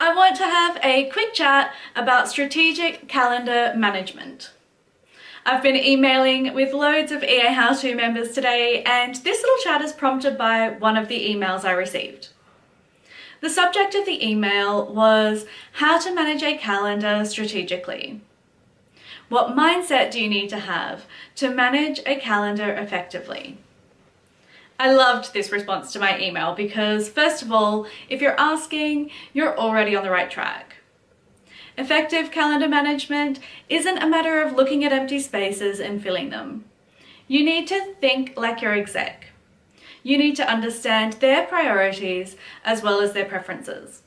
I want to have a quick chat about strategic calendar management. I've been emailing with loads of EA How-To members today, and this little chat is prompted by one of the emails I received. The subject of the email was how to manage a calendar strategically. What mindset do you need to have to manage a calendar effectively? I loved this response to my email because, first of all, if you're asking, you're already on the right track. Effective calendar management isn't a matter of looking at empty spaces and filling them. You need to think like your exec. You need to understand their priorities as well as their preferences.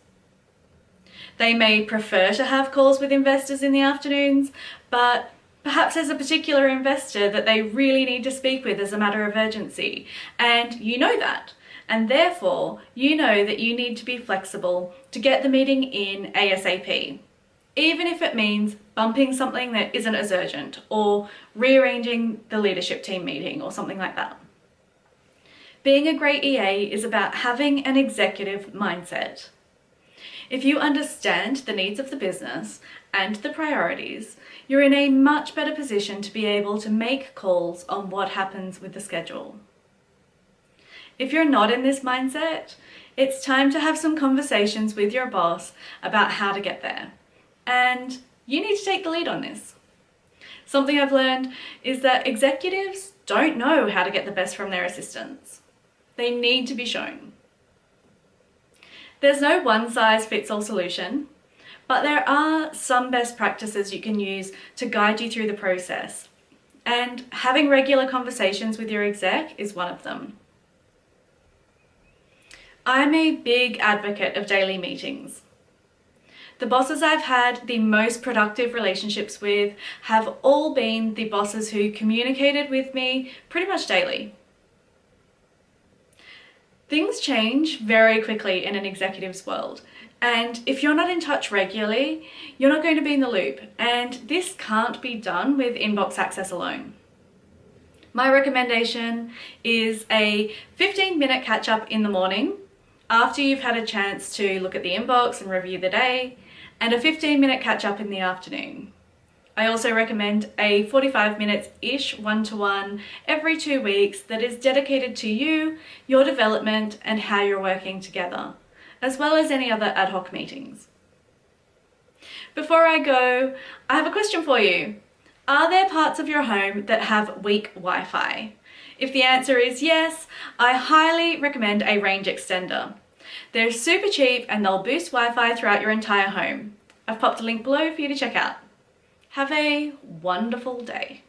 They may prefer to have calls with investors in the afternoons, but perhaps there's a particular investor that they really need to speak with as a matter of urgency, and you know that. And therefore, you know that you need to be flexible to get the meeting in ASAP, even if it means bumping something that isn't as urgent or rearranging the leadership team meeting or something like that. Being a great EA is about having an executive mindset. If you understand the needs of the business and the priorities, you're in a much better position to be able to make calls on what happens with the schedule. If you're not in this mindset, it's time to have some conversations with your boss about how to get there. And you need to take the lead on this. Something I've learned is that executives don't know how to get the best from their assistants. They need to be shown. There's no one-size-fits-all solution, but there are some best practices you can use to guide you through the process, and having regular conversations with your exec is one of them. I'm a big advocate of daily meetings. The bosses I've had the most productive relationships with have all been the bosses who communicated with me pretty much daily. Things change very quickly in an executive's world, and if you're not in touch regularly, you're not going to be in the loop, and this can't be done with inbox access alone. My recommendation is a 15-minute catch-up in the morning after you've had a chance to look at the inbox and review the day, and a 15-minute catch-up in the afternoon. I also recommend a 45 minutes-ish one-to-one every 2 weeks that is dedicated to you, your development, and how you're working together, as well as any other ad hoc meetings. Before I go, I have a question for you. Are there parts of your home that have weak Wi-Fi? If the answer is yes, I highly recommend a range extender. They're super cheap and they'll boost Wi-Fi throughout your entire home. I've popped a link below for you to check out. Have a wonderful day.